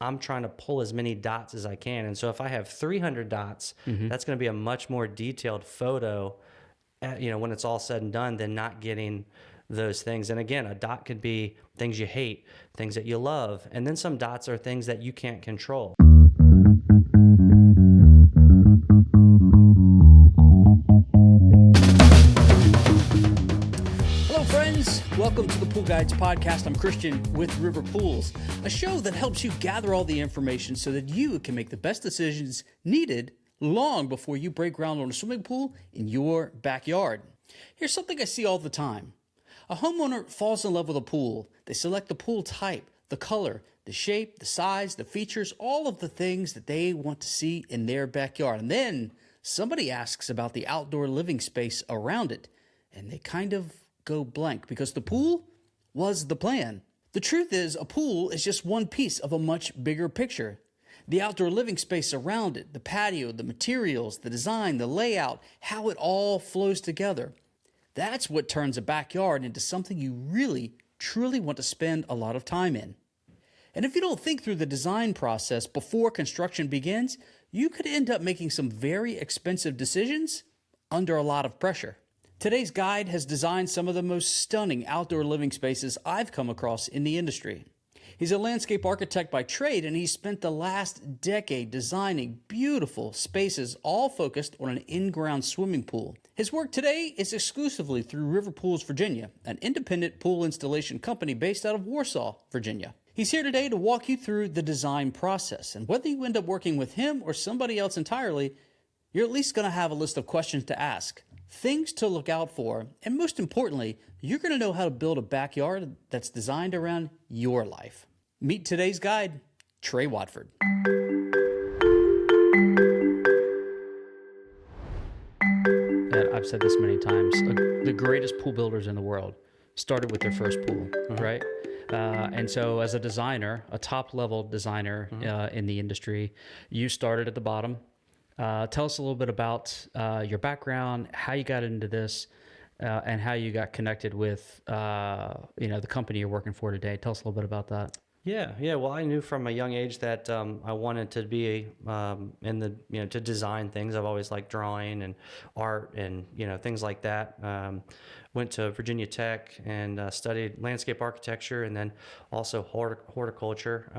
I'm trying to pull as many dots as I can. And so if I have 300 dots, that's going to be a much more detailed photo, when it's all said and done, than not getting those things. And again, a dot could be things you hate, things that you love, and then some dots are things that you can't control. Welcome to the Pool Guides podcast. I'm Christian with River Pools, a show that helps you gather all the information so that you can make the best decisions needed long before you break ground on a swimming pool in your backyard. Here's something I see all the time. A homeowner falls in love with a pool. They select the pool type, the color, the shape, the size, the features, all of the things that they want to see in their backyard. And then somebody asks about the outdoor living space around it, and they kind of go blank because the pool was the plan. The truth is, a pool is just one piece of a much bigger picture. The outdoor living space around it, the patio, the materials, the design, the layout, how it all flows together. That's what turns a backyard into something you really, truly want to spend a lot of time in. And if you don't think through the design process before construction begins, you could end up making some very expensive decisions under a lot of pressure. Today's guide has designed some of the most stunning outdoor living spaces I've come across in the industry. He's a landscape architect by trade, and he's spent the last decade designing beautiful spaces all focused on an in-ground swimming pool. His work today is exclusively through River Pools, Virginia, an independent pool installation company based out of Warsaw, Virginia. He's here today to walk you through the design process, and whether you end up working with him or somebody else entirely, you're at least going to have a list of questions to ask, things to look out for, and most importantly, you're going to know how to build a backyard that's designed around your life. Meet today's guide, Trey Watford. I've said this many times, the greatest pool builders in the world started with their first pool, right? And so as a designer, a top-level designer in the industry, you started at the bottom. Tell us a little bit about your background, how you got into this, and how you got connected with the company you're working for today. Tell us a little bit about that. Yeah. Well, I knew from a young age that I wanted to be to design things. I've always liked drawing and art and things like that. Went to Virginia Tech and studied landscape architecture and then also horticulture.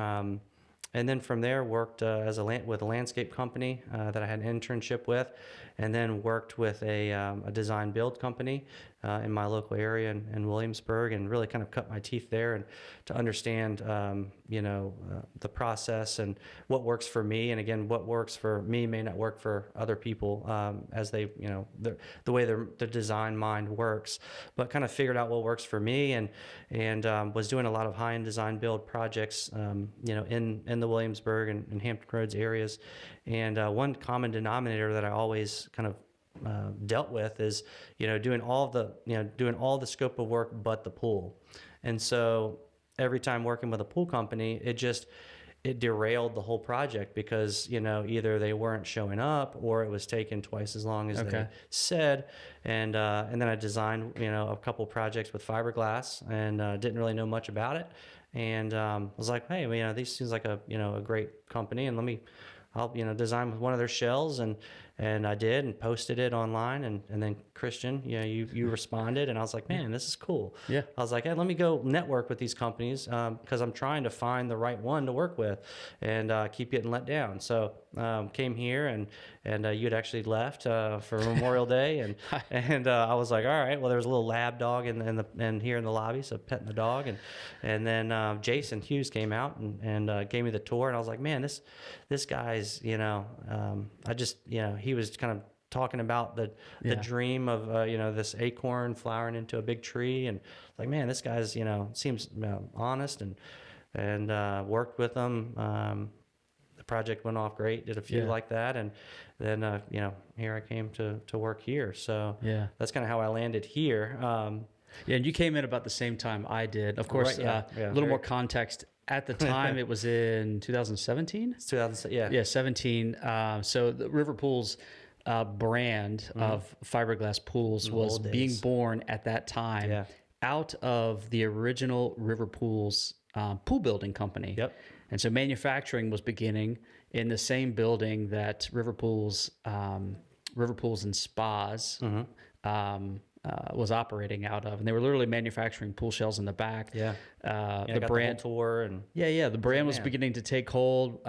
And then from there, worked with a landscape company that I had an internship with, and then worked with a design build company in my local area in Williamsburg, and really kind of cut my teeth there and to understand the process and what works for me. And again, what works for me may not work for other people as they the way the design mind works. But kind of figured out what works for me, and was doing a lot of high-end design build projects in the Williamsburg and Hampton Roads areas. And one common denominator that I always kind of dealt with is doing all the scope of work but the pool. And so every time working with a pool company, it derailed the whole project because either they weren't showing up or it was taking twice as long as they said. And then I designed a couple projects with fiberglass and didn't really know much about it. And was like, hey, these seems like a great company, and I'll design with one of their shells, and I did, and posted it online, and then Christian, you responded, and I was like, man, this is cool. Yeah. I was like, hey, let me go network with these companies because I'm trying to find the right one to work with, and keep getting let down. So came here, and you had actually left for Memorial Day, and I was like, all right, well, there was a little lab dog in here in the lobby, so petting the dog, and then Jason Hughes came out and gave me the tour, and I was like, man, this guy's he was kind of talking about the dream of this acorn flowering into a big tree, and like, man, this guy's seems honest, and worked with them. The project went off great, did a few like that, and then here I came to work here. So that's kind of how I landed here. And you came in about the same time I did. Of course, a little more context. At the time, it was in 2017? It's 2017, Yeah, 17. So the River Pools brand of fiberglass pools was being born at that time out of the original River Pools pool building company. Yep. And so manufacturing was beginning in the same building that River Pools and Spas was operating out of, and they were literally manufacturing pool shells in the back. Yeah. I The got brand the whole tour and the brand was man. beginning to take hold.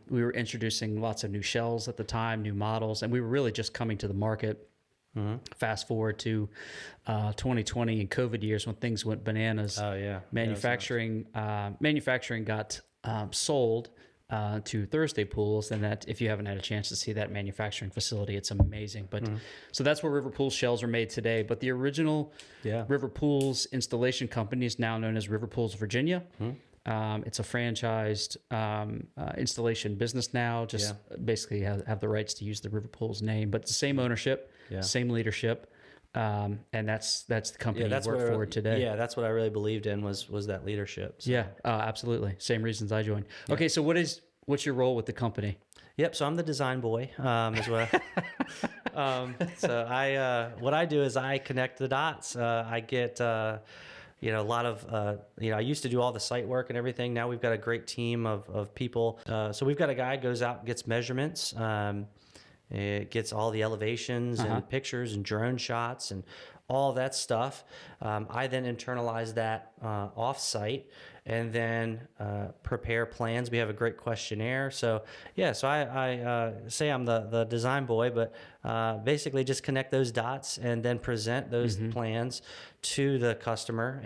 We were introducing lots of new shells at the time, new models, and we were really just coming to the market. Fast forward to 2020 and COVID years when things went bananas. Oh yeah. Manufacturing got sold to Thursday Pools, and that if you haven't had a chance to see that manufacturing facility, it's amazing. But so that's where River Pools shells are made today. But the original River Pools installation company is now known as River Pools Virginia. It's a franchised installation business now. Just basically have the rights to use the River Pools name, but the same ownership, same leadership. And that's the company you work for today. Yeah, that's what I really believed in was that leadership. So. Yeah, absolutely. Same reasons I joined. Okay, so what's your role with the company? Yep. So I'm the design boy. Is what. So what I do is I connect the dots. I get. A lot of, I used to do all the site work and everything. Now we've got a great team of people. So we've got a guy goes out and gets measurements. It gets all the elevations and pictures and drone shots and all that stuff. I then internalize that off-site and then prepare plans. We have a great questionnaire. So I say I'm the design boy, but basically just connect those dots and then present those plans to the customer.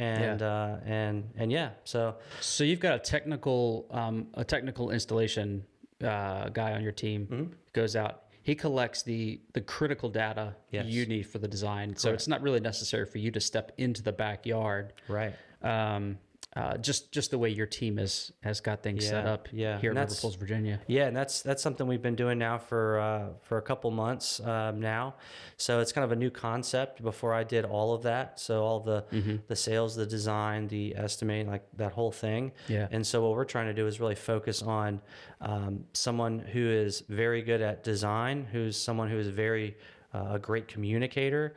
So you've got a technical installation guy on your team goes out. He collects the critical data you need for the design. Correct. So it's not really necessary for you to step into the backyard. Right. Just the way your team has got things set up here in River Pools, Virginia. Yeah, and that's something we've been doing now for a couple months now. So it's kind of a new concept. Before I did all of that, so all the sales, the design, the estimating, like that whole thing. Yeah. And so what we're trying to do is really focus on someone who is very good at design, someone who is very a great communicator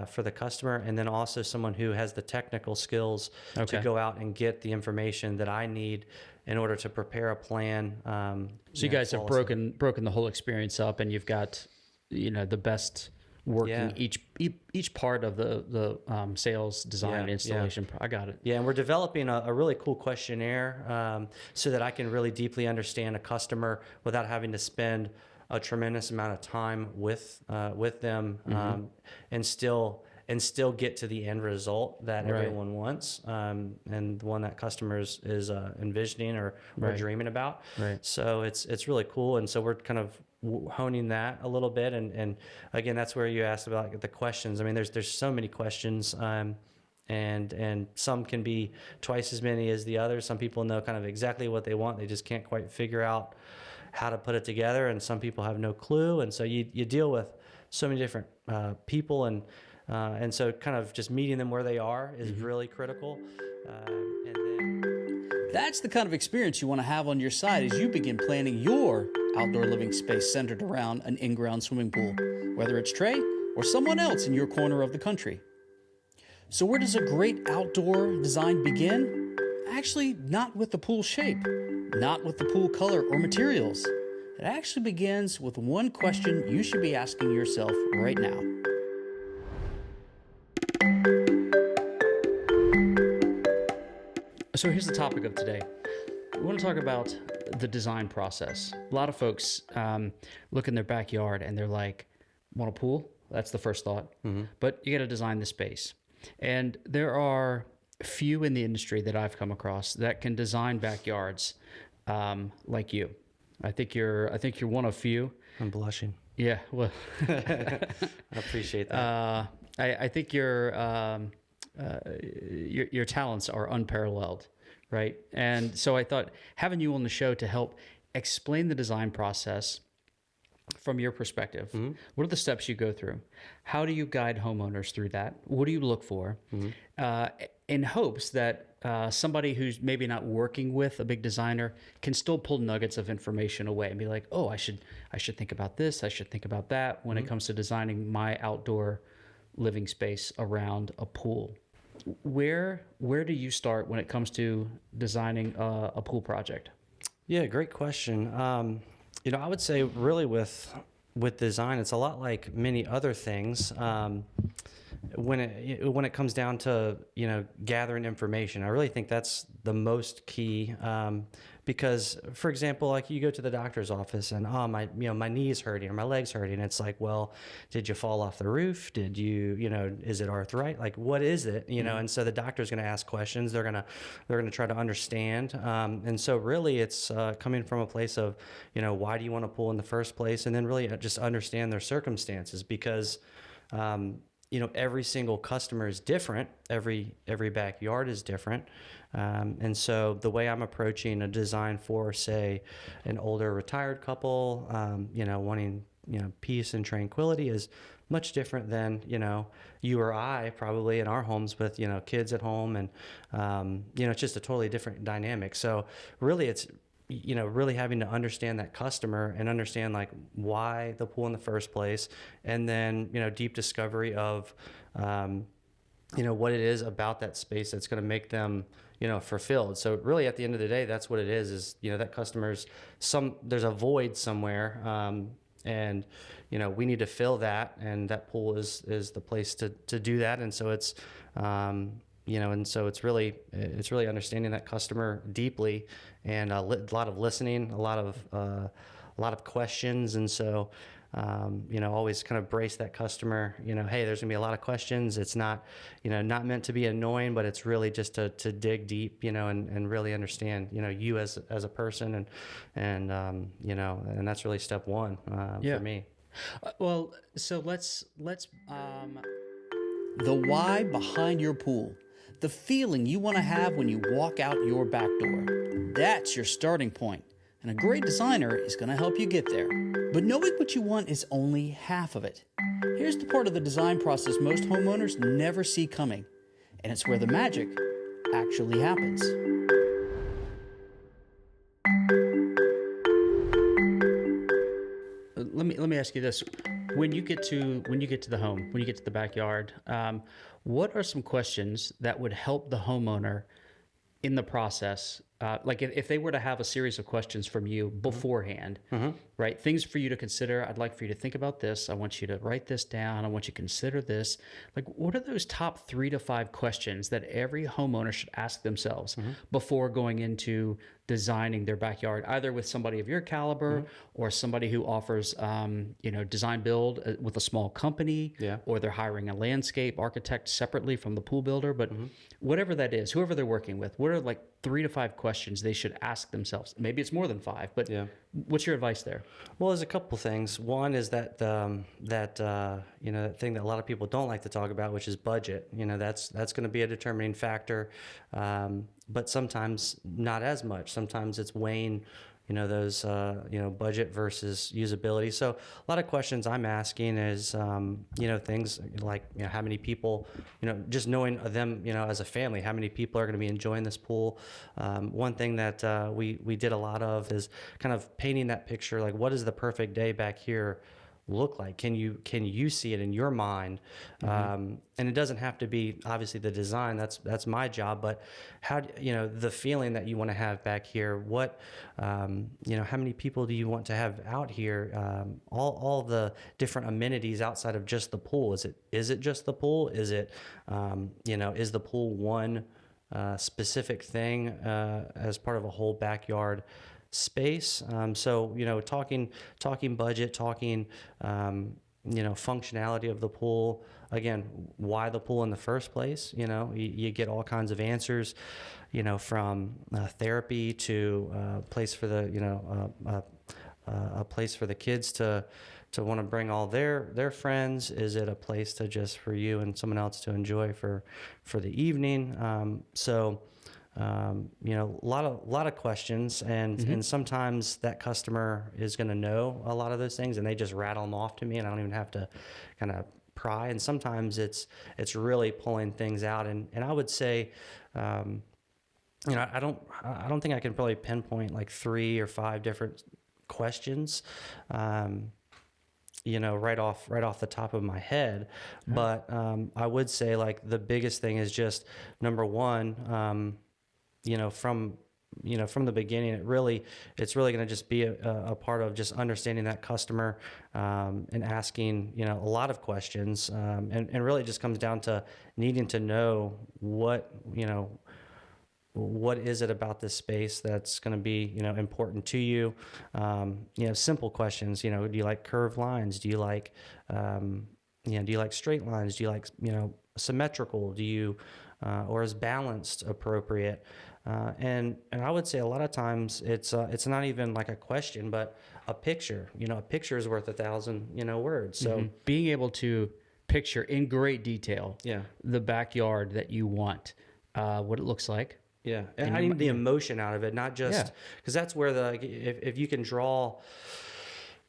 for the customer, and then also someone who has the technical skills to go out and get the information that I need in order to prepare a plan. So you guys have broken the whole experience up, and you've got the best working each part of the sales, design, installation. I got it. Yeah, and we're developing a really cool questionnaire so that I can really deeply understand a customer without having to spend a tremendous amount of time with them and still get to the end result that everyone wants and the one that customers is envisioning or dreaming about. Right. So it's really cool, and so we're kind of honing that a little bit, and again, that's where you asked about the questions. I mean, there's so many questions. And some can be twice as many as the others. Some people know kind of exactly what they want. They just can't quite figure out how to put it together, and some people have no clue. And so you deal with so many different people, and so kind of just meeting them where they are is really critical. That's the kind of experience you want to have on your side as you begin planning your outdoor living space centered around an in-ground swimming pool, whether it's Trey or someone else in your corner of the country. So where does a great outdoor design begin? Actually, not with the pool shape, not with the pool color or materials. It actually begins with one question you should be asking yourself right now. So here's the topic of today. We want to talk about the design process. A lot of folks look in their backyard and they're like, want a pool? That's the first thought. But you got to design the space. And there are few in the industry that I've come across that can design backyards like you. I think you're one of few. I'm blushing. Yeah, well, I appreciate that. I think your talents are unparalleled, right? And so I thought having you on the show to help explain the design process from your perspective. What are the steps you go through? How do you guide homeowners through that? What do you look for? In hopes that somebody who's maybe not working with a big designer can still pull nuggets of information away and be like, oh, I should think about this. I should think about that when it comes to designing my outdoor living space around a pool. Where do you start when it comes to designing a pool project? Yeah, great question. I would say really with design, it's a lot like many other things. When it comes down to gathering information, I really think that's the most key. Because, for example, like you go to the doctor's office and my knee's hurting or my leg's hurting. It's like, well, did you fall off the roof? Did you is it arthritis? Like, what is it? And so the doctor's going to ask questions. They're gonna try to understand. And so really, it's coming from a place of why do you want to pool in the first place, and then really just understand their circumstances because. Every single customer is different. Every backyard is different. And so the way I'm approaching a design for, say, an older retired couple, wanting, peace and tranquility is much different than, you or I probably in our homes with, kids at home. And, it's just a totally different dynamic. So really it's, really having to understand that customer and understand like why the pool in the first place. And then, deep discovery of, what it is about that space that's going to make them, fulfilled. So really at the end of the day, that's what it is, that customer's there's a void somewhere. And, we need to fill that, and that pool is the place to do that. And so it's, and so it's really understanding that customer deeply, and a lot of listening, a lot of questions. And so, always kind of brace that customer, hey, there's gonna be a lot of questions. It's not, not meant to be annoying, but it's really just to dig deep, and really understand, you as a person. And that's really step one for me. Well, so let's the why behind your pool, the feeling you want to have when you walk out your back door. That's your starting point, and a great designer is going to help you get there. But knowing what you want is only half of it. Here's the part of the design process most homeowners never see coming, and it's where the magic actually happens. Let me ask you this: when you get to the home, when you get to the backyard, what are some questions that would help the homeowner in the process? Like if they were to have a series of questions from you beforehand, right? Things for you to consider. I'd like for you to think about this. I want you to write this down. I want you to consider this. Like, what are those top 3 to 5 questions that every homeowner should ask themselves before going into designing their backyard, either with somebody of your caliber or somebody who offers, design build with a small company, or they're hiring a landscape architect separately from the pool builder. But whatever that is, whoever they're working with, what are like 3 to 5 questions they should ask themselves? Maybe it's more than 5, but what's your advice there? Well, there's a couple things. One is that that thing that a lot of people don't like to talk about, which is budget. That's going to be a determining factor, but sometimes not as much. Sometimes it's weighing, those budget versus usability. So a lot of questions I'm asking is things like how many people, just knowing them, as a family, how many people are going to be enjoying this pool. One thing that we did a lot of is kind of painting that picture, like what is the perfect day back here look like? Can you see it in your mind? And it doesn't have to be obviously the design. That's my job. But how the feeling that you want to have back here? What how many people do you want to have out here? All the different amenities outside of just the pool. Is it just the pool? Is it is the pool one specific thing as part of a whole backyard space? So talking budget, talking functionality of the pool. Again, why the pool in the first place? You get all kinds of answers, from therapy to a place for the a place for the kids to want to bring all their friends. Is it a place to just for you and someone else to enjoy for the evening? A lot of questions, and sometimes that customer is going to know a lot of those things, and they just rattle them off to me, and I don't even have to kind of pry. And sometimes it's really pulling things out, and I would say, I don't think I can probably pinpoint like 3 or 5 different questions, right off the top of my head. But I would say like the biggest thing is just number one. From from the beginning, it's really going to just be a part of just understanding that customer, and asking, a lot of questions. And really it just comes down to needing to know what is it about this space that's going to be, important to you? Simple questions, do you like curved lines? Do you like, do you like straight lines? Do you like, symmetrical? Do you, or is balanced appropriate? And I would say a lot of times it's not even like a question, but a picture. A picture is worth 1,000, words. So being able to picture in great detail, the backyard that you want, what it looks like. Yeah, and I need the emotion out of it, not just because that's where if you can draw,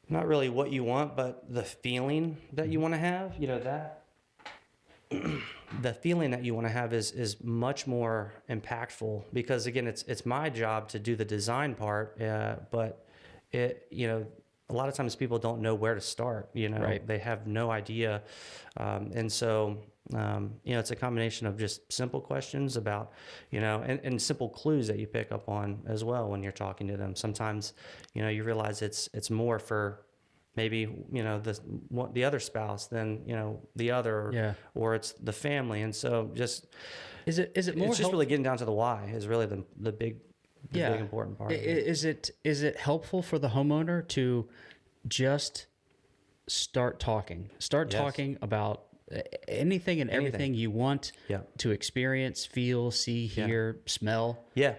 not really what you want, but the feeling that you want to have, that the feeling that you want to have is much more impactful, because again, it's my job to do the design part, but a lot of times people don't know where to start. Right. They have no idea, and so. It's a combination of just simple questions about, and simple clues that you pick up on as well when you're talking to them. Sometimes, you realize it's more for maybe, the other spouse than, the other, or it's the family. And so just, is it more it's just really getting down to the why is really the big important part. Is it helpful for the homeowner to just start talking about anything and everything you want to experience, feel, see, hear, smell? Yeah.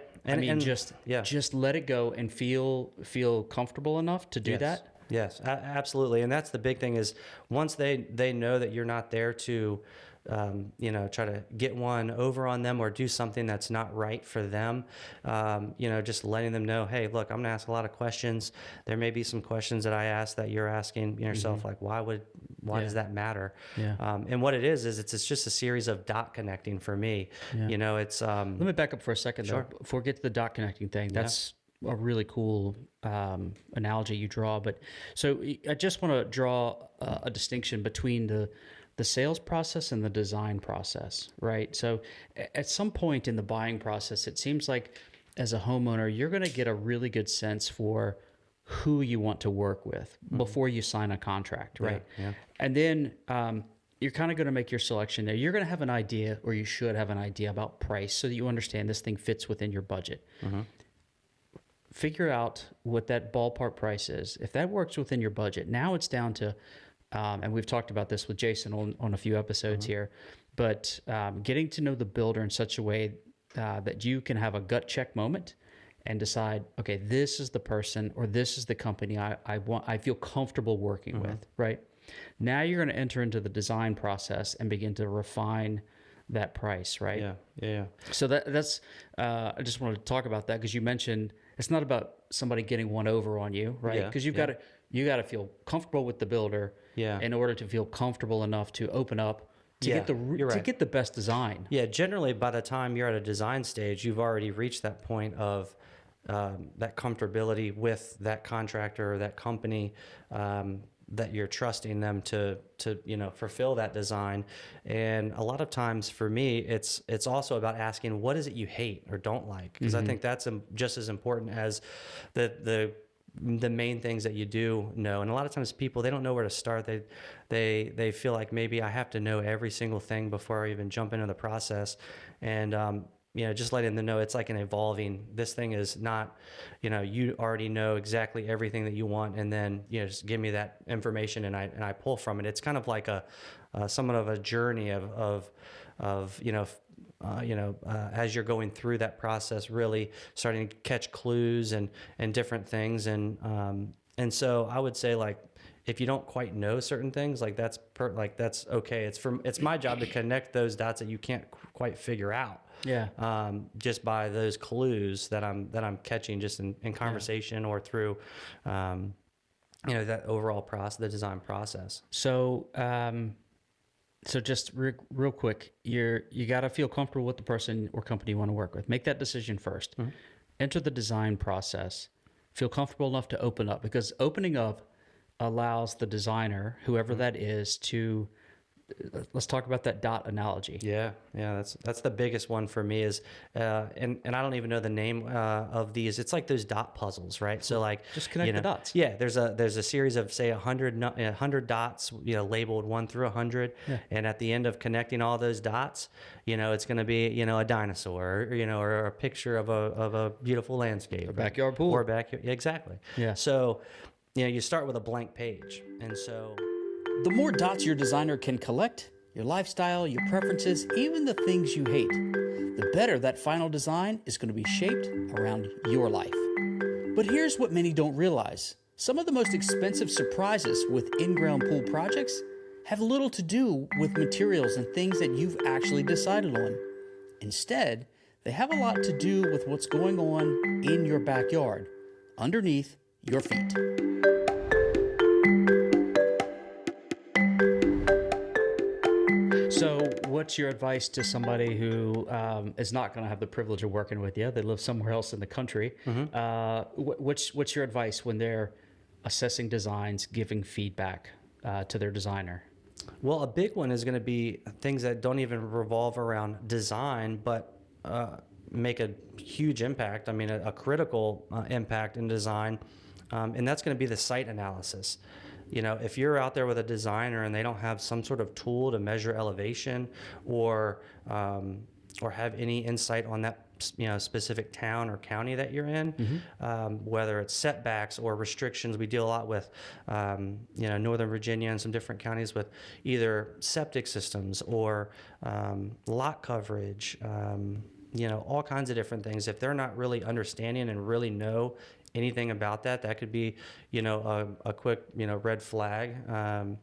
Just let it go and feel comfortable enough to do that? Yes, absolutely. And that's the big thing is once they know that you're not there to, try to get one over on them or do something that's not right for them, just letting them know, hey, look, I'm going to ask a lot of questions. There may be some questions that I ask that you're asking yourself, like, why does that matter? Yeah. And what it is it's just a series of dot connecting for me. Yeah. It's let me back up for a second, sure. though, before we get to the dot connecting thing. That's a really cool analogy you draw. But so I just want to draw a distinction between the sales process and the design process, right? So at some point in the buying process, it seems like as a homeowner, you're going to get a really good sense for who you want to work with before you sign a contract, right? Yeah. And then you're kind of going to make your selection there. You're going to have an idea, or you should have an idea about price so that you understand this thing fits within your budget. Figure out what that ballpark price is. If that works within your budget, now it's down to, and we've talked about this with Jason on a few episodes here, but getting to know the builder in such a way that you can have a gut check moment and decide, okay, this is the person or this is the company I feel comfortable working with, right? Now you're going to enter into the design process and begin to refine that price, right? Yeah. So that's I just wanted to talk about that because you mentioned it's not about somebody getting one over on you, right? Because you got to feel comfortable with the builder in order to feel comfortable enough to open up to get the best design. Yeah, generally by the time you're at a design stage, you've already reached that point of that comfortability with that contractor or that company, that you're trusting them to fulfill that design. And a lot of times for me, it's also about asking, what is it you hate or don't like? Because I think that's just as important as the main things that you do know. And a lot of times people, they don't know where to start. They feel like maybe I have to know every single thing before I even jump into the process. And just letting them know it's like an evolving. This thing is not, you already know exactly everything that you want, and then just give me that information and I pull from it. It's kind of like somewhat of a journey of as you're going through that process, really starting to catch clues and different things, and so I would say, like, if you don't quite know certain things, that's okay. It's my job to connect those dots that you can't quite figure out. Just by those clues that I'm catching just in conversation or through, that overall process, the design process. So, just real quick, you got to feel comfortable with the person or company you want to work with. Make that decision first. Enter the design process. Feel comfortable enough to open up, because opening up allows the designer, whoever that is, to let's talk about that dot analogy. Yeah, that's the biggest one for me is, and I don't even know the name of these. It's like those dot puzzles, right? So like Just connect the dots. Yeah, there's a series of say 100 dots, labeled 1 through 100, and at the end of connecting all those dots, it's going to be a dinosaur, or a picture of a beautiful landscape, A backyard pool, or a backyard. Exactly. Yeah. So, you start with a blank page, and so. The more dots your designer can collect, your lifestyle, your preferences, even the things you hate, the better that final design is going to be shaped around your life. But here's what many don't realize. Some of the most expensive surprises with in-ground pool projects have little to do with materials and things that you've actually decided on. Instead, they have a lot to do with what's going on in your backyard, underneath your feet. So what's your advice to somebody who is not going to have the privilege of working with you? They live somewhere else in the country. What's your advice when they're assessing designs, giving feedback to their designer? Well, a big one is going to be things that don't even revolve around design, but make a huge impact. I mean, a critical impact in design, and that's going to be the site analysis. If you're out there with a designer and they don't have some sort of tool to measure elevation or have any insight on that specific town or county that you're in, whether it's setbacks or restrictions. We deal a lot with Northern Virginia and some different counties with either septic systems or lot coverage, all kinds of different things. If they're not really understanding and really know anything about that, that could be a quick red flag. And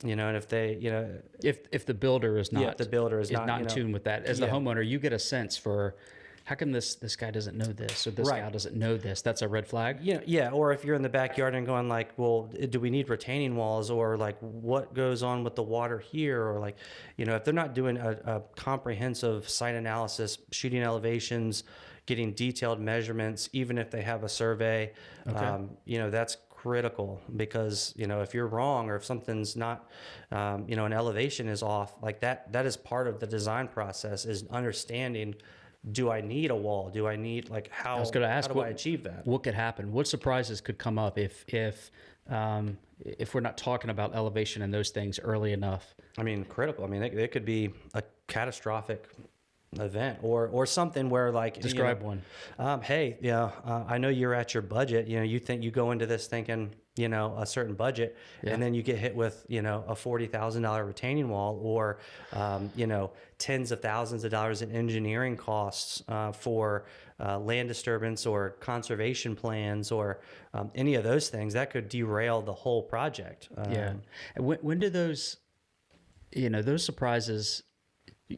if they if the builder is not if the builder is not in tune with that, as the homeowner, you get a sense for how come this guy doesn't know this, or this guy doesn't know this. That's a red flag. Yeah. Or if you're in the backyard and going like, well, do we need retaining walls, or like what goes on with the water here, or like, if they're not doing a comprehensive site analysis, shooting elevations, getting detailed measurements, even if they have a survey, that's critical, because if you're wrong or if something's not, an elevation is off, like that is part of the design process, is understanding, do I need a wall? Do I need, like, how? I was going to ask, how do I achieve that? What could happen? What surprises could come up if we're not talking about elevation and those things early enough? I mean, critical. I mean, it could be a catastrophic event or something where, like, describe one. Hey, I know you're at your budget. You think you go into this thinking a certain budget, and then you get hit with a $40,000 retaining wall, or tens of thousands of dollars in engineering costs for land disturbance or conservation plans, or any of those things that could derail the whole project. When do those those surprises,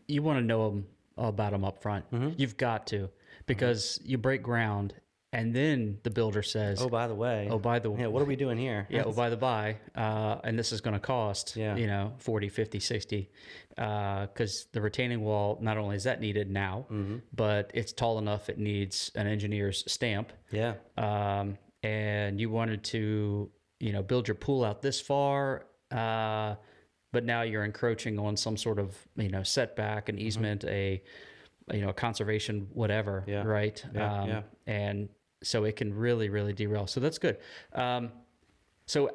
you want to know them about them up front. You've got to, because you break ground and then the builder says, by the way, what are we doing here? By the by, and this is going to cost 40, 50, 60, because the retaining wall, not only is that needed now, but it's tall enough it needs an engineer's stamp. And you wanted to build your pool out this far, but now you're encroaching on some sort of setback, an easement, a conservation, whatever, right? And so it can really, really derail. So that's good. So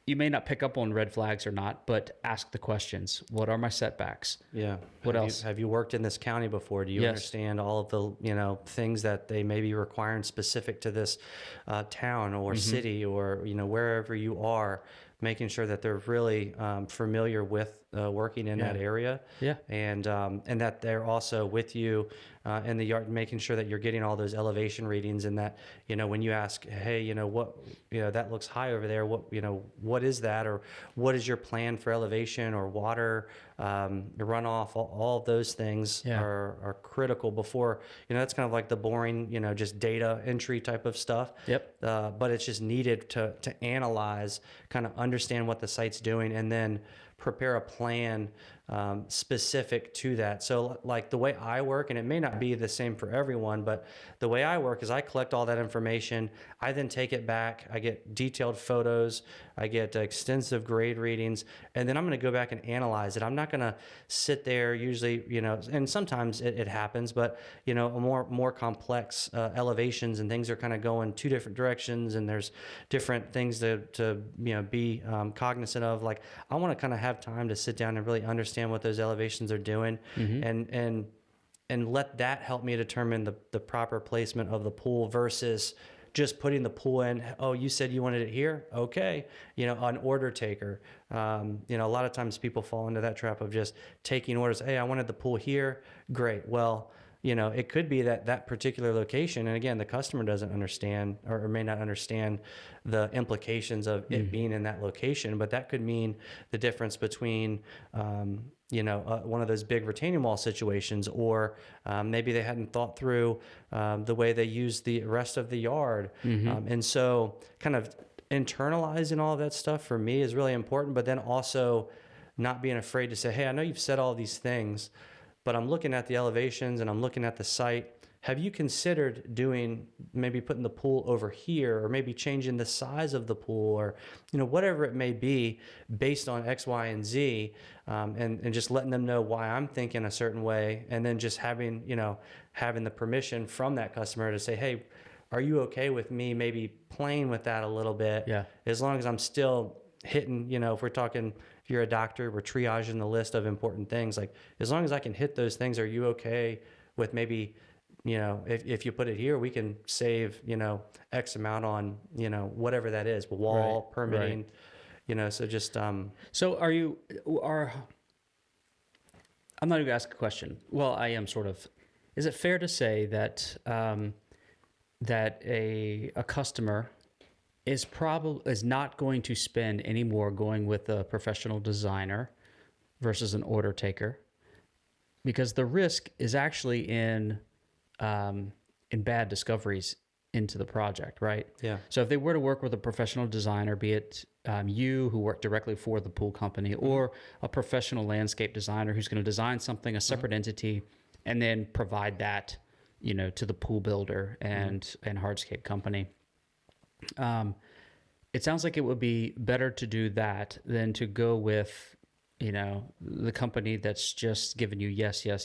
you may not pick up on red flags or not, but ask the questions. What are my setbacks? What else? Have you worked in this county before? Do you understand all of the things that they may be requiring specific to this town or city, or wherever you are? Making sure that they're really familiar with working in that area, and that they're also with you in the yard, making sure that you're getting all those elevation readings, and that when you ask, hey, what that looks high over there, what is that, or what is your plan for elevation or water, runoff, all of those things are critical before, that's kind of like the boring, just data entry type of stuff. But it's just needed to analyze, kind of understand what the site's doing, and then prepare a plan specific to that. So like the way I work, and it may not be the same for everyone, but the way I work is I collect all that information. I then take it back. I get detailed photos. I get extensive grade readings, and then I'm going to go back and analyze it. I'm not going to sit there usually, and sometimes it happens, but more complex elevations and things are kind of going two different directions, and there's different things to be cognizant of. Like I want to kind of have time to sit down and really understand what those elevations are doing, and let that help me determine the proper placement of the pool versus just putting the pool in. Oh, you said you wanted it here? Okay. An order taker. A lot of times people fall into that trap of just taking orders. Hey, I wanted the pool here. Great. Well, it could be that particular location. And again, the customer doesn't understand or may not understand the implications of it being in that location, but that could mean the difference between, one of those big retaining wall situations, or maybe they hadn't thought through the way they use the rest of the yard. And so kind of internalizing all of that stuff for me is really important, but then also not being afraid to say, hey, I know you've said all these things, but I'm looking at the elevations and I'm looking at the site. Have you considered maybe putting the pool over here, or maybe changing the size of the pool, or, whatever it may be based on X, Y, and Z, and just letting them know why I'm thinking a certain way. And then just having the permission from that customer to say, hey, are you okay with me maybe playing with that a little bit? Yeah. As long as I'm still hitting, if we're talking, if you're a doctor, we're triaging the list of important things. Like, as long as I can hit those things, are you okay with maybe, if you put it here, we can save, X amount on, whatever that is, wall, Right, permitting, so just, So I'm not going to ask a question. Well, I am sort of. Is it fair to say that that a customer is not going to spend any more going with a professional designer versus an order taker, because the risk is actually in bad discoveries into the project, right? Yeah. So if they were to work with a professional designer, be it you who work directly for the pool company, or a professional landscape designer who's going to design something, a separate entity, and then provide that, to the pool builder and hardscape company. It sounds like it would be better to do that than to go with, the company that's just giving you yes. It's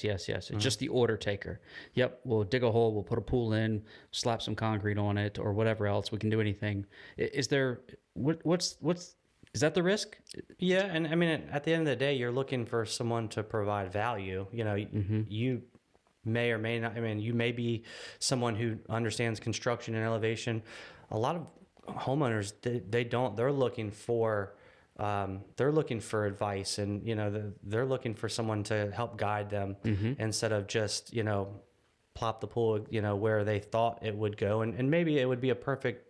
just the order taker. Yep, we'll dig a hole, we'll put a pool in, slap some concrete on it, or whatever else. We can do anything. Is there is that the risk? Yeah, and I mean, at the end of the day, you're looking for someone to provide value. You may or may not. I mean, you may be someone who understands construction and elevation. A lot of homeowners, they don't. They're looking for advice, and they're looking for someone to help guide them instead of just plop the pool where they thought it would go, and maybe it would be a perfect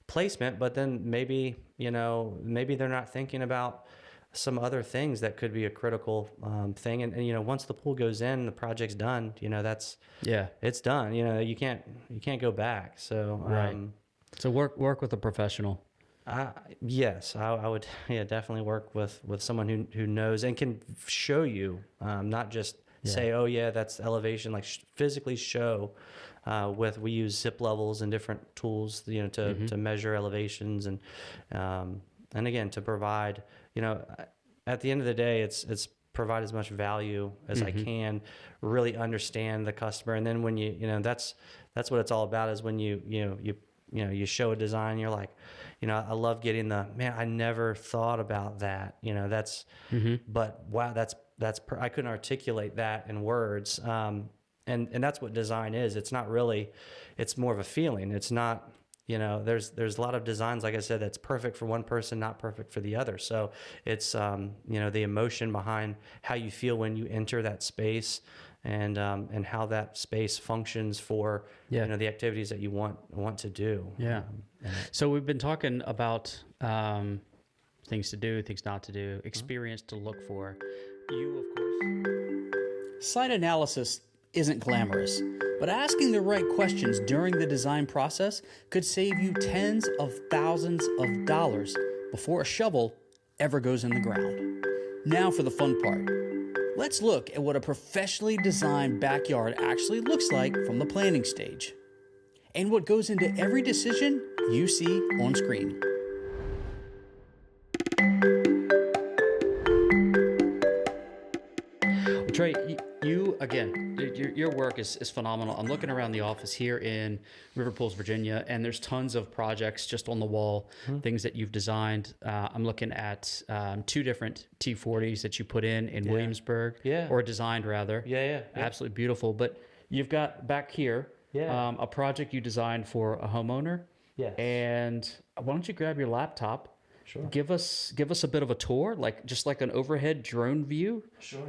placement, but then maybe they're not thinking about some other things that could be a critical thing, and once the pool goes in, the project's done. It's done. You can't go back. So right. So work with a professional. Yes, I would. Yeah, definitely work with someone who knows and can show you, not just say, oh yeah, that's elevation. Like physically show. We use zip levels and different tools, to measure elevations and again to provide. At the end of the day, it's provide as much value as I can, really understand the customer, and then when that's what it's all about. Is when you show a design, you're like, I love getting I never thought about that. But wow, I couldn't articulate that in words. And that's what design is. It's not really, it's more of a feeling. It's not, there's a lot of designs, like I said, that's perfect for one person, not perfect for the other. So it's, the emotion behind how you feel when you enter that space, and how that space functions for the activities that you want to do. Yeah. So we've been talking about things to do, things not to do, experience to look for. You, of course. Site analysis isn't glamorous, but asking the right questions during the design process could save you tens of thousands of dollars before a shovel ever goes in the ground. Now for the fun part. Let's look at what a professionally designed backyard actually looks like from the planning stage, and what goes into every decision you see on screen. Trey, you again, your work is phenomenal. I'm looking around the office here in River Pools, Virginia, and there's tons of projects just on the wall, things that you've designed. I'm looking at 2 different T40s that you put in Williamsburg, or designed rather. Yeah. Absolutely beautiful. But you've got back here a project you designed for a homeowner. Yes. And why don't you grab your laptop? Sure. Give us a bit of a tour, just like an overhead drone view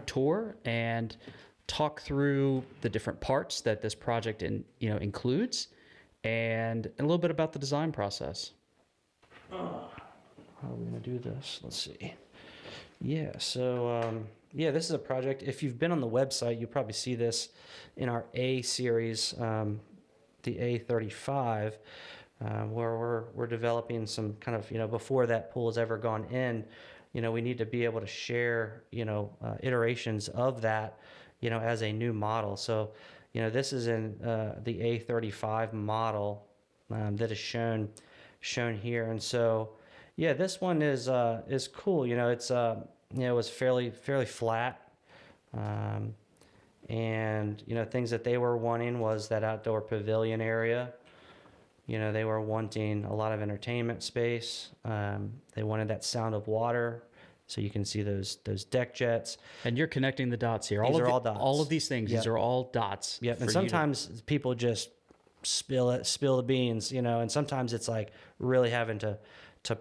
tour, and talk through the different parts that this project includes, and a little bit about the design process. How are we gonna do this? Let's see. Yeah. So this is a project. If you've been on the website, you probably see this in our A series, the A35. Where we're developing some kind of, before that pool has ever gone in, we need to be able to share, iterations of that, as a new model. So, this is in the A35 model that is shown here. And so, this one is cool. It's it was fairly flat. And things that they were wanting was that outdoor pavilion area. They were wanting a lot of entertainment space. They wanted that sound of water, so you can see those deck jets. And you're connecting the dots here. These are all dots. All of these things. Yep. These are all dots. Yep. And sometimes people just spill the beans, and sometimes it's like really having to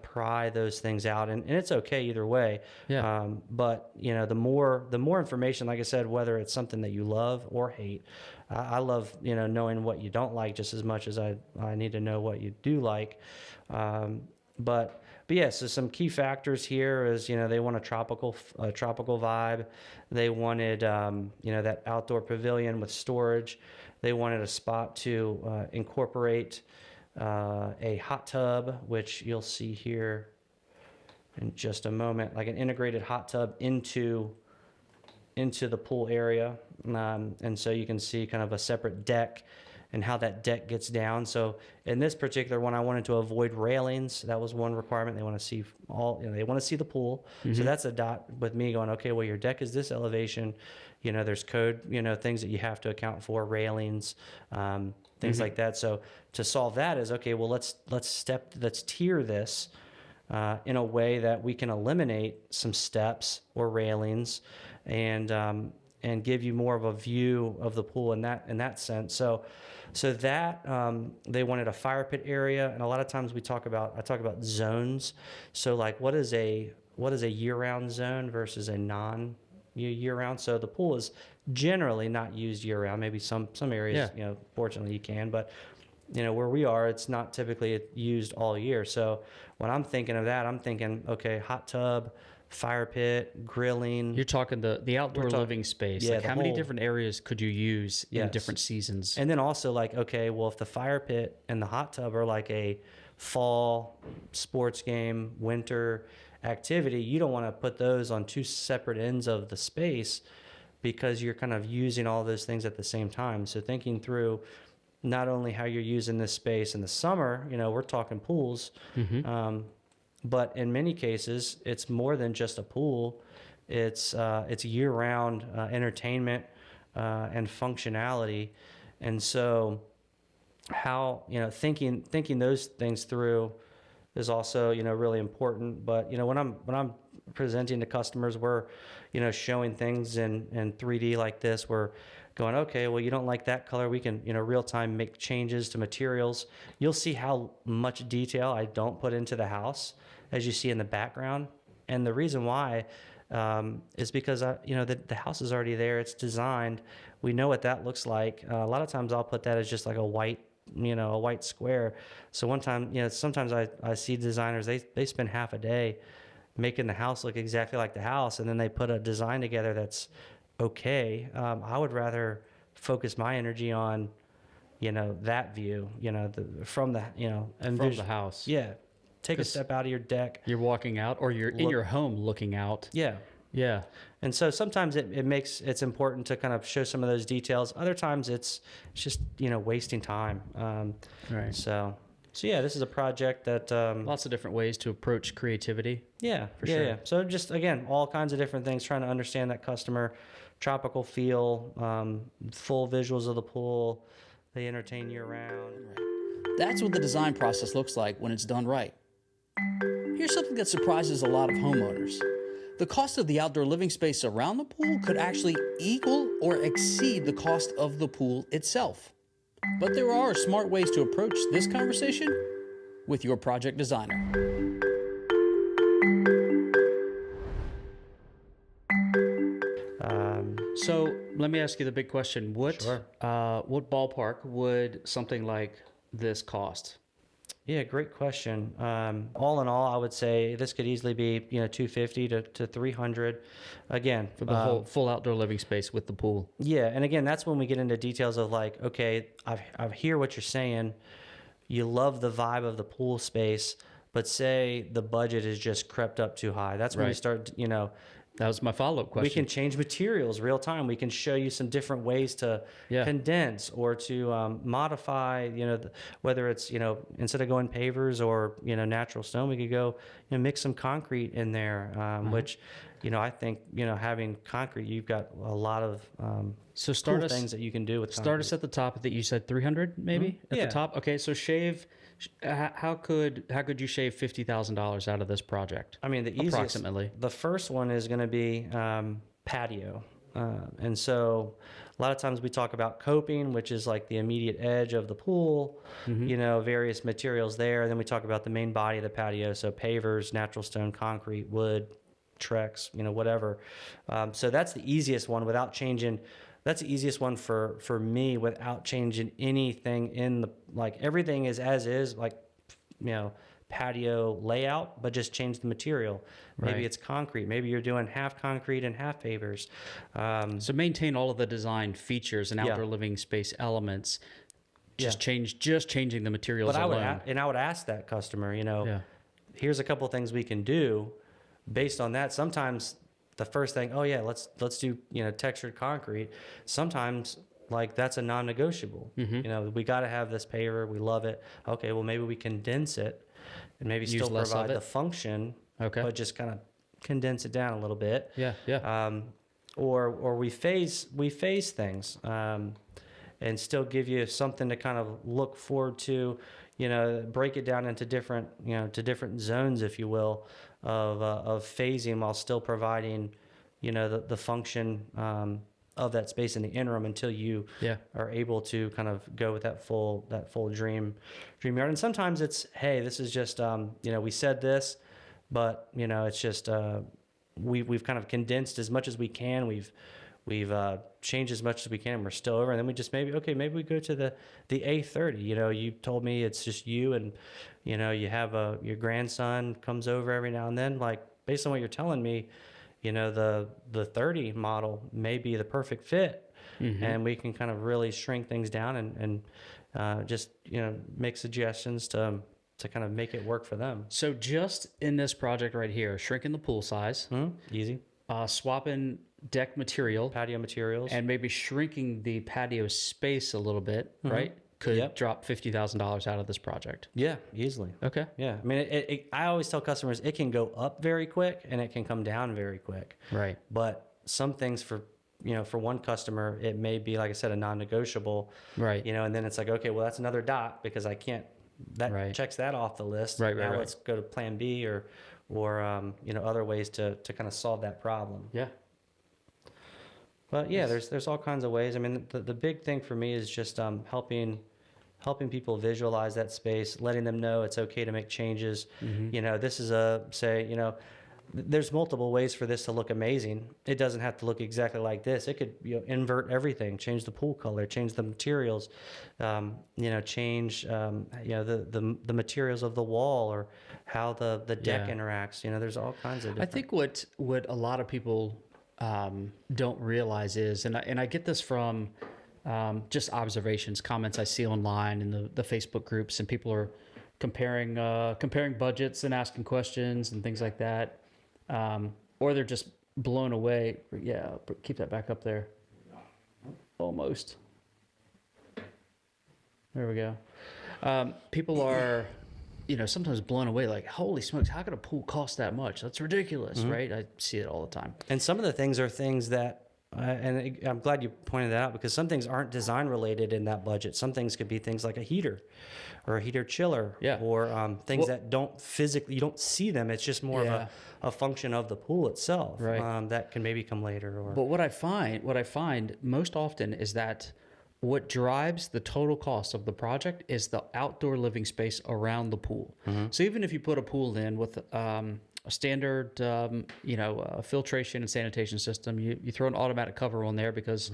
pry those things out, and it's okay either way. Yeah. But the more information, like I said, whether it's something that you love or hate, I love knowing what you don't like just as much as I need to know what you do like. But yeah, so some key factors here is they want a tropical vibe. They wanted that outdoor pavilion with storage. They wanted a spot to incorporate a hot tub, which you'll see here in just a moment, like an integrated hot tub into the pool area. And so you can see kind of a separate deck and how that deck gets down. So in this particular one, I wanted to avoid railings. That was one requirement. They want to see they want to see the pool. Mm-hmm. So that's a dot with me going, okay, well, your deck is this elevation. There's code, things that you have to account for, railings, things like that. So to solve that is, okay, well, let's tier this in a way that we can eliminate some steps or railings and give you more of a view of the pool in that sense. So that they wanted a fire pit area, and a lot of times I talk about zones. So like what is a year-round zone versus a non-year-round? So the pool is generally not used year-round. Maybe some areas, fortunately you can, but where we are, it's not typically used all year. So when I'm thinking of that, I'm thinking, okay, hot tub, fire pit, grilling. You're talking the outdoor living space. Yeah, like how many different areas could you use in different seasons? And then also like, okay, well, if the fire pit and the hot tub are like a fall sports game, winter activity, you don't want to put those on 2 separate ends of the space because you're kind of using all those things at the same time. So thinking through not only how you're using this space in the summer, we're talking pools, but in many cases, it's more than just a pool. It's year-round entertainment and functionality, and so how thinking those things through is also really important. But when I'm presenting to customers, we're showing things in 3D like this. We're going, okay, well, you don't like that color. We can real time make changes to materials. You'll see how much detail I don't put into the house, as you see in the background. And the reason why is because the house is already there. It's designed. We know what that looks like. A lot of times I'll put that as just like a white square. So one time, sometimes I see designers, they spend half a day making the house look exactly like the house, and then they put a design together that's okay. I would rather focus my energy on, that view, from the, from the house. Yeah. take a step out of your deck. You're walking out, or you're in your home looking out. Yeah. Yeah. And so sometimes it's important to kind of show some of those details. Other times it's just, wasting time. Right. So yeah, this is a project that, Lots of different ways to approach creativity. yeah, for sure. Yeah. So just, again, all kinds of different things, trying to understand that customer, tropical feel, full visuals of the pool. They entertain year round. That's what the design process looks like when it's done right. Here's something that surprises a lot of homeowners. The cost of the outdoor living space around the pool could actually equal or exceed the cost of the pool itself. But there are smart ways to approach this conversation with your project designer. So let me ask you the big question. What ballpark would something like this cost? Yeah, great question. All in all, I would say this could easily be, $250 to $300. Again, For the whole full outdoor living space with the pool. yeah, and again, that's when we get into details of like, okay, I hear what you're saying. You love the vibe of the pool space, but say the budget is just crept up too high. That's when we Right. start, That was my follow-up question. we can change materials real time. We can show you some different ways to condense or to modify, whether it's, instead of going pavers or, natural stone, we could go, mix some concrete in there, which, I think, having concrete, you've got a lot of So cool things that you can do with concrete. Start us at the top. That you said 300 maybe at Yeah. the top. Okay, so how could you shave $50,000 out of this project? I mean, the easiest, approximately. the first one is going to be patio. And so a lot of times we talk about coping, which is like the immediate edge of the pool, various materials there. And then we talk about the main body of the patio. So pavers, natural stone, concrete, wood, Trex, whatever. So that's the easiest one without changing. That's the easiest one for me without changing anything in the, like everything is as is, like, patio layout, but just change the material. Maybe Right. it's concrete. Maybe you're doing half concrete and half pavers. So maintain all of the design features and outdoor living space elements. Just changing the materials But alone. I would ask that customer, here's a couple of things we can do based on that. Sometimes the first thing, let's do, textured concrete. Sometimes like that's a non-negotiable. We got to have this paver. We love it. Okay, well maybe we condense it and maybe Use still less of provide it. the function, Okay. but just kind of condense it down a little bit. Yeah. Or we phase things, and still give you something to kind of look forward to, break it down into different, to different zones, if you will, of phasing while still providing, the function of that space in the interim until you are able to kind of go with that full dream yard. And sometimes it's, hey, this is just, we said this, but it's just we've kind of condensed as much as we can. We've changed as much as we can. We're still over, and then we just maybe we go to the A30. You told me it's just you, and you have your grandson comes over every now and then. Like based on what you're telling me, the 30 model may be the perfect fit, and we can kind of really shrink things down and just make suggestions to kind of make it work for them. So just in this project right here, shrinking the pool size, Easy. Swapping deck material, Patio materials. and maybe shrinking the patio space a little bit, right? Could drop $50,000 out of this project. Yeah, easily. Okay. Yeah, I mean, I always tell customers it can go up very quick and it can come down very quick. Right. But some things for one customer, it may be, like I said, a non-negotiable. Right. And then it's like, okay, well, that's another dot because I can't. That Right. checks that off the list. Right. Now let's go to Plan B or other ways to kind of solve that problem. Yeah. But yeah, there's all kinds of ways. I mean, the big thing for me is just helping people visualize that space, letting them know it's okay to make changes. This is there's multiple ways for this to look amazing. It doesn't have to look exactly like this. It could invert everything, change the pool color, change the materials, change the materials of the wall or how the deck interacts. There's all kinds of different. I think what a lot of people don't realize is, and I get this from just observations, comments I see online in the Facebook groups, and people are comparing budgets and asking questions and things like that, or they're just blown away. Yeah, keep that back up there. Almost. There we go. People are, sometimes blown away. Like, holy smokes, how could a pool cost that much? That's ridiculous, right? I see it all the time. And some of the things are things that, and I'm glad you pointed that out, because some things aren't design related in that budget. Some things could be things like a heater or a heater chiller, or things that don't physically, you don't see them. It's just more of a function of the pool itself, right? That can maybe come later. But what I find most often is that what drives the total cost of the project is the outdoor living space around the pool. So even if you put a pool in with a standard, filtration and sanitation system, you throw an automatic cover on there because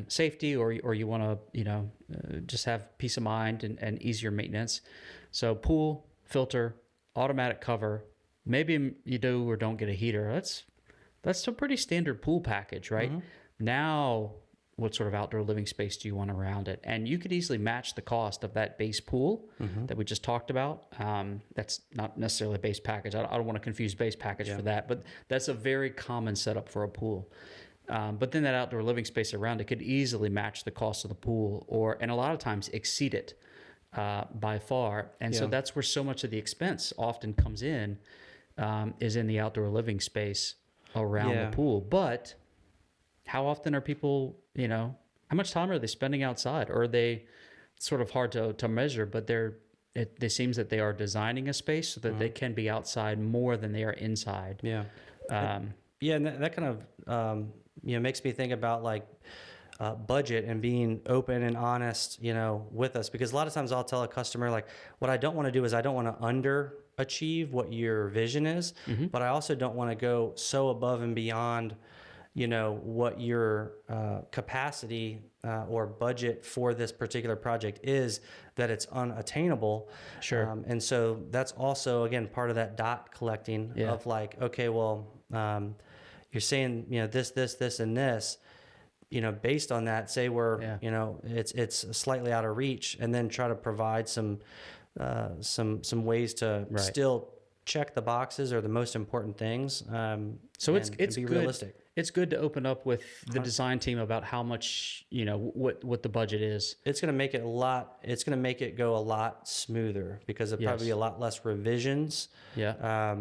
safety, or you want to, just have peace of mind and easier maintenance. So pool, filter, automatic cover. Maybe you do or don't get a heater. That's a pretty standard pool package, right? Now, what sort of outdoor living space do you want around it? And you could easily match the cost of that base pool that we just talked about. That's not necessarily a base package. I don't want to confuse base package for that, but that's a very common setup for a pool. But then that outdoor living space around it could easily match the cost of the pool, and a lot of times exceed it by far. And so that's where so much of the expense often comes in, is in the outdoor living space around the pool. But how often are people, how much time are they spending outside? Or are they, sort of hard to measure, but it seems that they are designing a space so that they can be outside more than they are inside. Yeah. And that kind of, makes me think about like budget and being open and honest, with us. Because a lot of times I'll tell a customer, like, what I don't want to do is I don't want to underachieve what your vision is, but I also don't want to go so above and beyond what your capacity or budget for this particular project is, that it's unattainable. Sure. And so that's also, again, part of that dot collecting of like, okay, well, you're saying, this, and this, based on that, say we're, it's slightly out of reach, and then try to provide some ways to still check the boxes or the most important things. So it's be good. Realistic. It's good to open up with the design team about how much, what the budget is. It's going to make it go a lot smoother, because there'll probably be a lot less revisions. Yeah.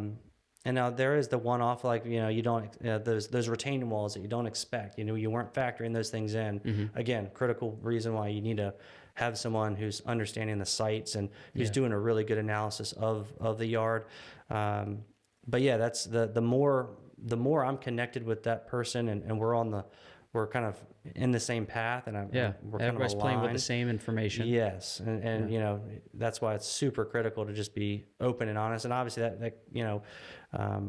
And now there is the one-off, like, you don't, those retaining walls that you don't expect, you weren't factoring those things in. Again, critical reason why you need to have someone who's understanding the sites and who's doing a really good analysis of the yard. But yeah, that's the more I'm connected with that person, and we're kind of in the same path, and we're kind everybody's of playing with the same information. Yes, and that's why it's super critical to just be open and honest. And obviously that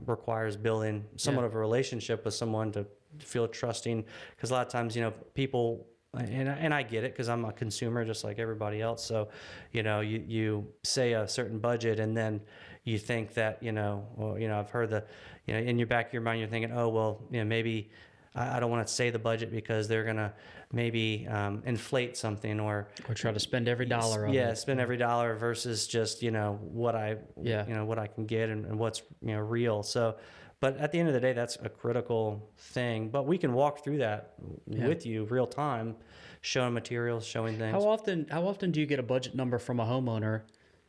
requires building somewhat of a relationship with someone to feel trusting, because a lot of times people. And I get it, because I'm a consumer just like everybody else. So, you say a certain budget, and then you think that, I've heard in your back of your mind, you're thinking, oh, well, maybe I don't want to say the budget because they're going to maybe inflate something, or try to spend every dollar of it. Spend every dollar versus just, what I can get and what's, real. So, but at the end of the day, that's a critical thing. But we can walk through that with you real time, showing materials, showing things. How often do you get a budget number from a homeowner,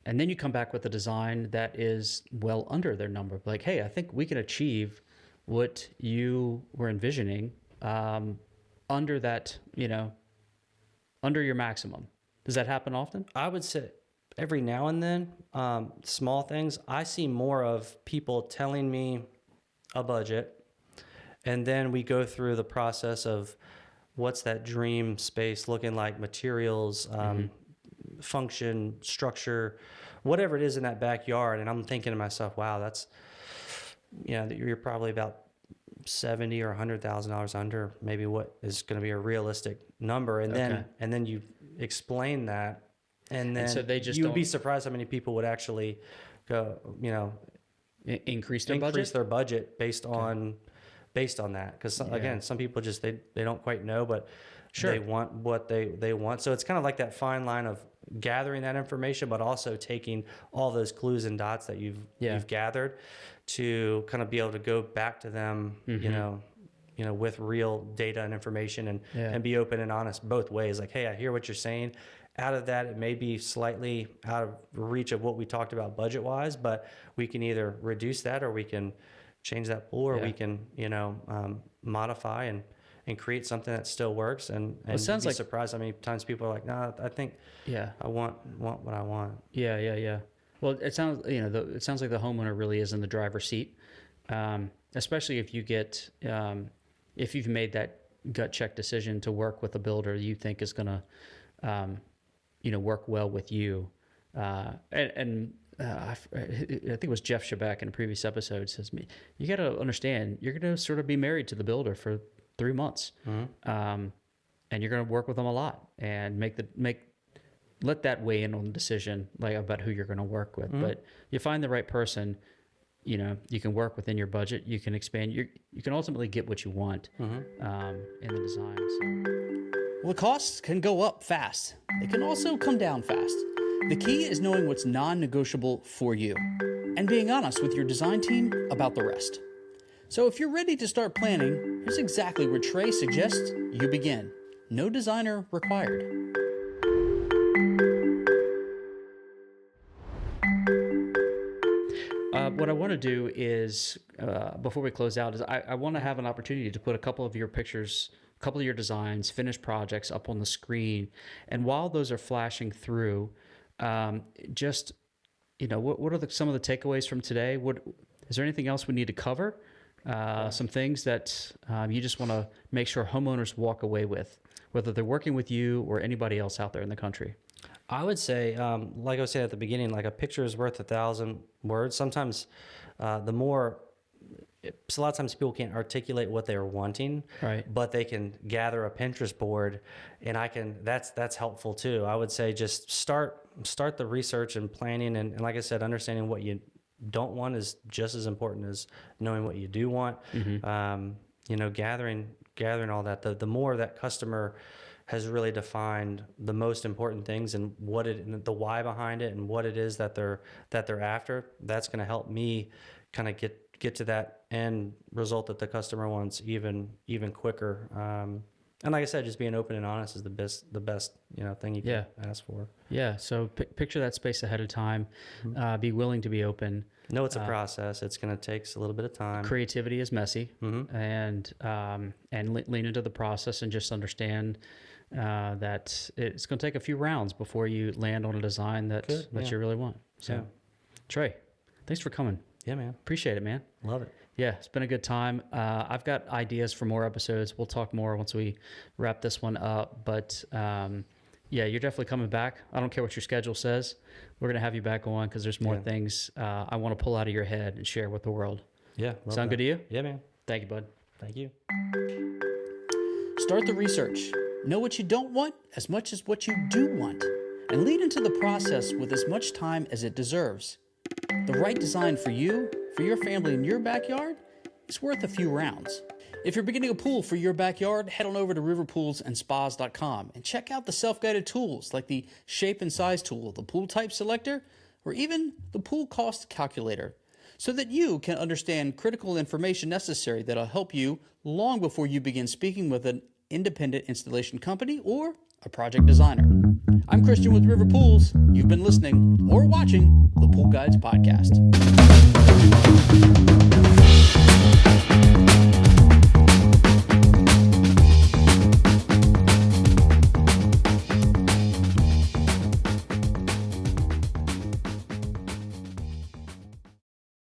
and then you come back with a design that is well under their number? Like, hey, I think we can achieve what you were envisioning under that, under your maximum. Does that happen often? I would say every now and then, small things. I see more of people telling me a budget, and then we go through the process of what's that dream space looking like, materials, function, structure, whatever it is in that backyard. And I'm thinking to myself, wow, that's, you're probably about $70,000 or $100,000 under maybe what is going to be a realistic number. And then you explain that, and then so they just you would be surprised how many people would actually go, increase their budget based on that, because again, some people just they don't quite know, but they want what they want. So it's kind of like that fine line of gathering that information, but also taking all those clues and dots that you've gathered to kind of be able to go back to them, with real data and information and be open and honest both ways. Like, hey, I hear what you're saying. Out of that, it may be slightly out of reach of what we talked about budget wise, but we can either reduce that or we can change that pool or we can, modify and create something that still works and it sounds be like surprised how many times people are like, nah, I think I want what I want. Yeah. Well, it sounds it sounds like the homeowner really is in the driver's seat, especially if you get if you've made that gut check decision to work with a builder you think is going to work well with you, I think it was Jeff Shabak in a previous episode says, you got to understand you're going to sort of be married to the builder for 3 months, and you're going to work with them a lot and let that weigh in on the decision, like about who you're going to work with. But you find the right person, you can work within your budget, you can expand, you can ultimately get what you want in the design. So. Well, the costs can go up fast. They can also come down fast. The key is knowing what's non-negotiable for you and being honest with your design team about the rest. So if you're ready to start planning, here's exactly where Trey suggests you begin. No designer required. What I want to do is, before we close out, is I want to have an opportunity to put a couple of your pictures, a couple of your designs, finished projects up on the screen. And while those are flashing through, what are some of the takeaways from today? Is there anything else we need to cover? Some things that you just want to make sure homeowners walk away with, whether they're working with you or anybody else out there in the country? I would say, like I was saying at the beginning, like a picture is worth 1,000 words. Sometimes a lot of times people can't articulate what they're wanting, right? But they can gather a Pinterest board, and that's helpful too. I would say just start the research and planning, and like I said, understanding what you don't want is just as important as knowing what you do want. Gathering all that. The more that customer has really defined the most important things and the why behind it and what it is that they're after, that's going to help me kind of get to that end result that the customer wants even quicker. And like I said, just being open and honest is the best thing you can ask for. Yeah. So picture that space ahead of time. Be willing to be open. No, it's a process. It's going to take a little bit of time. Creativity is messy, and lean into the process and just understand that it's going to take a few rounds before you land on a design that you really want. So, Trey, thanks for coming. Yeah, man. Appreciate it, man. Love it. Yeah, it's been a good time. I've got ideas for more episodes. We'll talk more once we wrap this one up. But you're definitely coming back. I don't care what your schedule says. We're going to have you back on because there's more things I want to pull out of your head and share with the world. Yeah. Sound good to you? Yeah, man. Thank you, bud. Thank you. Start the research. Know what you don't want as much as what you do want. And lead into the process with as much time as it deserves. The right design for you, for your family in your backyard, is worth a few rounds. If you're beginning a pool for your backyard, head on over to riverpoolsandspas.com and check out the self-guided tools like the shape and size tool, the pool type selector, or even the pool cost calculator, so that you can understand critical information necessary that'll help you long before you begin speaking with an independent installation company or a project designer. I'm Christian with River Pools. You've been listening or watching the Pool Guides Podcast.